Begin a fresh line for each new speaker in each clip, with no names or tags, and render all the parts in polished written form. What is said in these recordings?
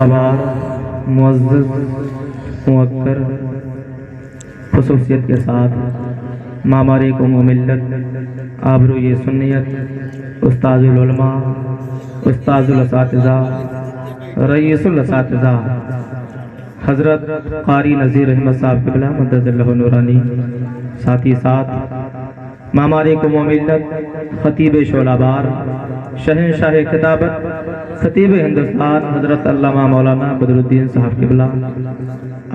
आभार मुअज़्ज़ज़ मुवक्कर खुसूसियत के साथ मामारे को मिल्लत आबरूए सुन्नियत उस्ताजुल उलमा उस्ताजुल असातिज़ा रईसुल असातिज़ा हज़रत क़ारी नज़ीर अहमद साहब क़िबला मद्दज़ल्लहु नूरानी, साथ ही साथ मामारे को मिल्लत ख़तीब शोलाबार शहंशाह खिताबत खतीब हिंदुस्तान हज़रत अल्लामा मौलाना बदरुद्दीन साहब क़िबला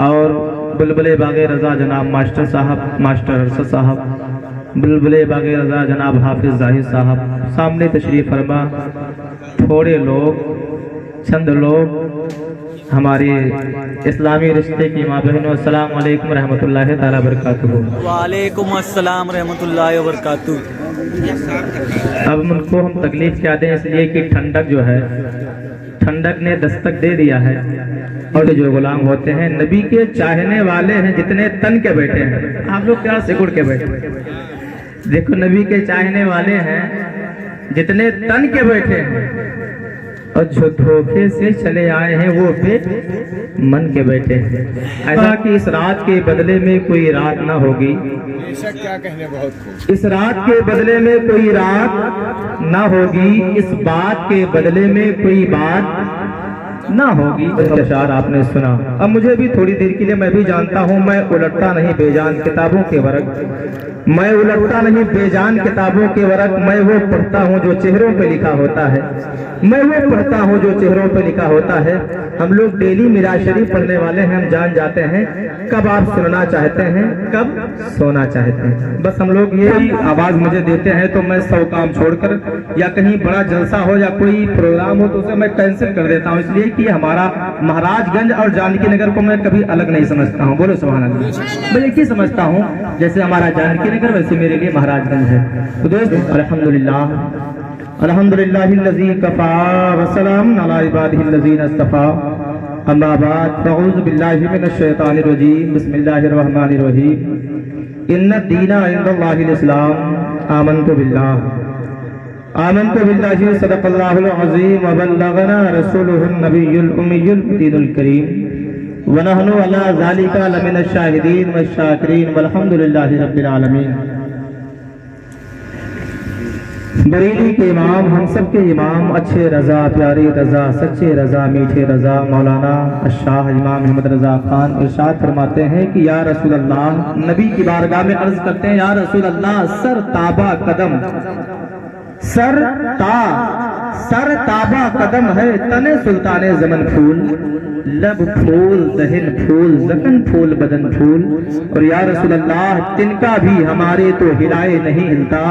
और बुलबुले बागे रज़ा जनाब मास्टर साहब मास्टर अरशद साहब, बुलबुले बागे रज़ा जनाब हाफिज़ ज़ाहिद साहब सामने तशरीफ़ फरमा। थोड़े लोग चंद लोग हमारे इस्लामी रिश्ते की माँ बहनों, अस्सलाम वालेकुम रहमतुल्लाहि ताला बरकातुहू।
वालेकुम अस्सलाम रहमतुल्लाहि वबरकातुहू।
अब उनको हम तकलीफ क्या दें, इसलिए कि ठंडक जो है, ठंडक ने दस्तक दे दिया है और जो गुलाम होते हैं नबी के चाहने वाले हैं, जितने तन के बैठे हैं। आप लोग क्या सिकुड़ के बैठे, देखो नबी के चाहने वाले हैं जितने तन के बैठे हैं और जो धोखे से चले आए हैं वो पे मन के बैठे हैं। ऐसा कि इस रात के बदले में कोई रात ना होगी,
क्या कहने बहुत
इस रात के बदले में कोई रात ना होगी, इस बात के बदले में कोई बात ना होगी। अशार आपने सुना। अब मुझे भी थोड़ी देर के लिए, मैं भी जानता हूँ मैं उलटता नहीं बेजान किताबों के वर्क, मैं उलटता नहीं बेजान किताबों के वर्क, मैं वो पढ़ता हूँ जो चेहरों पे लिखा होता है, मैं वो पढ़ता हूँ जो चेहरों पे लिखा होता है। हम लोग डेली मिराज शरीफ पढ़ने वाले हैं, हम जान जाते हैं कब आप सुनना चाहते हैं, कब सोना चाहते हैं। बस हम लोग यही आवाज मुझे देते हैं तो मैं सब काम छोड़कर, या कहीं बड़ा जलसा हो या कोई प्रोग्राम हो तो उसे मैं कैंसिल कर देता हूँ, इसलिए कि हमारा महाराजगंज और जानकी नगर को मैं कभी अलग नहीं समझता हूँ। बोलो सुभान अल्लाह। मैं एक ही समझता हूँ, जैसे हमारा जानकी नगर वैसे मेरे लिए महाराजगंज है। तो दोस्तों अल्हम्दुलिल्लाह अल्हम्दुलिल्लाहिल्लज़ी कफ़ा वस्सलामुन अला इबादिहिल्लज़ीना इस्तफ़ा, अम्मा बाद अऊज़ु बिल्लाहि मिनश शैतानिर रजीम, बिस्मिल्लाहिर रहमानिर रहीम। इन्नद-दीना इंदल्लाहिल इस्लाम, आमन्तु बिल्लाहि सदक़ल्लाहुल अज़ीम व बल्लगना रसूलुहुन नबियुल उम्मियुल मुतीनुल करीम व नहनु अला ज़ालिका लमिनश शाहिदीन वश शाकिरीन वल्हम्दुलिल्लाहि रब्बिल आलमीन। बरेली के इमाम, हम सब के इमाम, अच्छे रजा, प्यारे रजा, सच्चे रजा, मीठे रजा, मौलाना अशाह इमाम अहमद रजा खान इरशाद फरमाते हैं कि या रसूल अल्लाह, नबी की बारगाह में अर्ज करते हैं, या रसूल अल्लाह, सर ताबा कदम, सर ताबा कदम है, तने सुल्ताने ज़मन फूल, लब फूल, दहन फूल, जकन फूल, बदन फूल। और या रसूल अल्लाह, तिनका भी हमारे तो हिलाए नहीं हिलता,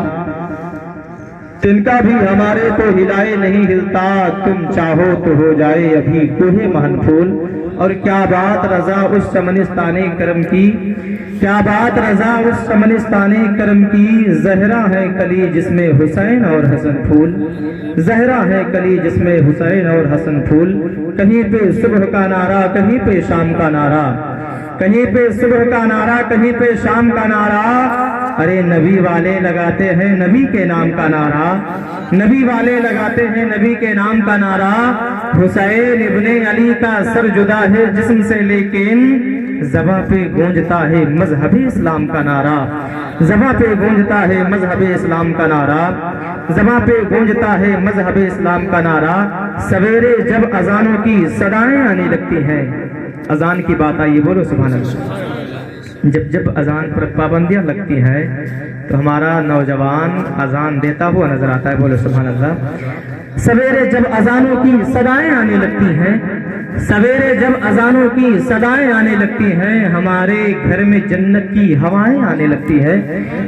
तिनका भी हमारे तो हिलाए नहीं हिलता, तुम चाहो तो हो जाए अभी कोहे महन फूल। और क्या बात रजा उस चमनिस्ताने करम की, क्या बात रजा उस चमनिस्ताने करम की, जहरा है कली जिसमें हुसैन और हसन फूल, जहरा है कली जिसमें हुसैन और हसन फूल। कहीं पे सुबह का नारा, कहीं पे शाम का नारा, कहीं पे सुबह का नारा, कहीं पे शाम का नारा। अरे नबी वाले लगाते हैं नबी के नाम का नारा, नबी वाले लगाते हैं नबी के नाम का नारा। हुसैन इब्ने अली का सर जुदा है जिस्म से, लेकिन ज़बां पे गूंजता है मजहबे इस्लाम का नारा, ज़बां पे गूंजता है मजहबे इस्लाम का नारा, ज़बां पे गूंजता है मजहबे इस्लाम का नारा। सवेरे जब अजानों की सदाएं आने लगती हैं, अजान की बात आई, बोलो सुभान अल्लाह। जब जब अजान पर पाबंदियां लगती हैं तो हमारा नौजवान अजान देता हुआ नजर आता है, बोलो सुभान अल्लाह। सवेरे जब अजानों की सदाएं आने लगती हैं, सवेरे जब अजानों की सदाएं आने लगती हैं, हमारे घर में जन्नत की हवाएं आने लगती है,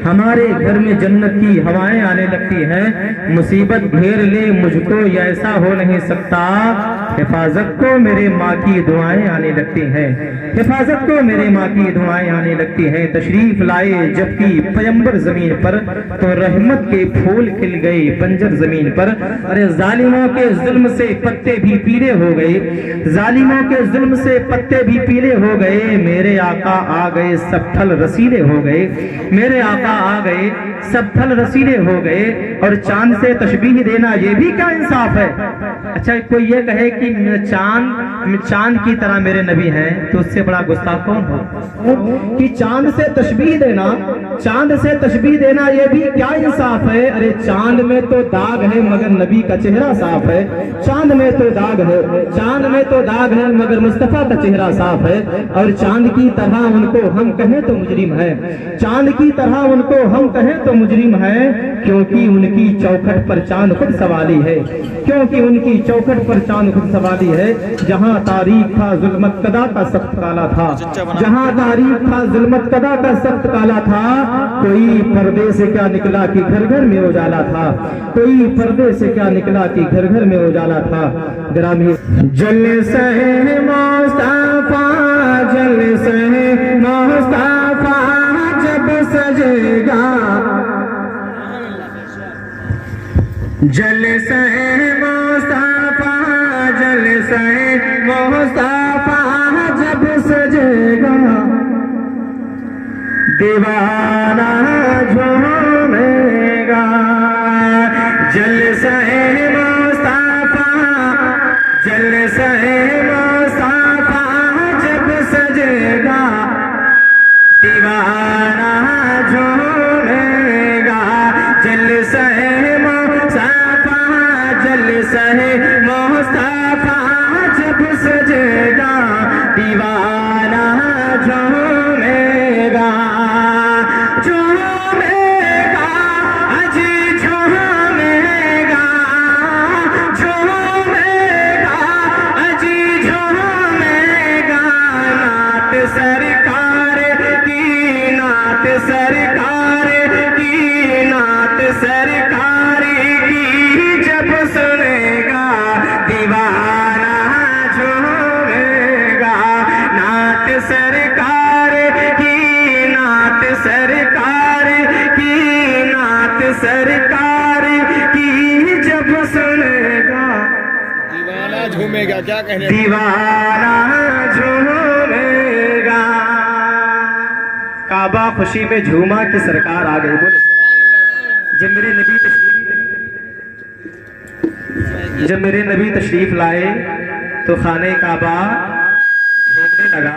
हमारे घर में जन्नत की हवाएं आने लगती हैं। मुसीबत घेर ले मुझको ऐसा हो नहीं सकता, हिफाजत को मेरे माँ की दुआएं आने लगती हैं, हिफाजत को मेरे माँ की दुआएं आने लगती हैं। तशरीफ लाए जबकि पैगंबर जमीन पर, तो रहमत के फूल खिल गए बंजर जमीन पर। अरे जालिमों के जुल्म से पत्ते भी पीले हो गए, जालिमों के जुल्म से पत्ते भी पीले हो गए। मेरे आका आ गए सब फल रसीले हो गए, मेरे आका आ गए सब फल रसीले हो गए और चांद से तशबीह देना ये भी क्या इंसाफ है। अच्छा, कोई ये कहे कि चांद की तरह मेरे नबी हैं, तो उससे बड़ा गुस्ताख कौन हो कि चांद से तशबीह देना ये भी क्या इंसाफ है। अरे चांद में तो दाग है मगर नबी का चेहरा साफ है। चांद में तो दाग है मगर मुस्तफा का चेहरा साफ है। और चांद की तरह उनको हम कहें तो मुजरिम है, चांद की तरह उनको हम कहें तो मुजरिम है, क्योंकि उनकी चौखट पर चांद खुद सवाली है, क्योंकि उनकी चौखट पर चांद खुद सवाली है। जहां तारीख था जुल्मत कदा का सख्त काला था, जहां तारीख था जुल्मत कदा का सख्त काला था, कोई पर्दे से क्या निकला कि घर घर में उजाला था, कोई पर्दे से क्या निकला कि घर घर में उजाला था। ग्रामी जलसे मुस्तफा, जलसे मुस्तफा जब सजेगा, जलसे मुस्तफा, जलसे मुस्तफा जब सजेगा, दीवाना झूमेगा। जलसे मुस्तफा, जलसे मुस्तफा जब सजेगा, दीवाना झूमेगा। जलसे मुस्तफा, जलसे मुस्तफा जब सजेगा, दीवाना झूमेगा, झूमेगा, अजी झूमेगा, झूमेगा, अजी झूमेगा। नात सरकार की, नात सरकार की, नात सरकार की जब सुनेगा, दीवाना झूमेगा। नात सरकार की, नात सरकार की, नात सरकार की जब सुनेगा,
दीवाना झूमेगा। क्या कहने
दीवाना झूमेगा। काबा खुशी में झूमा कि सरकार आ गई। बोले जब मेरे नबी तशरीफ लाए तो खाने काबा झूमने लगा।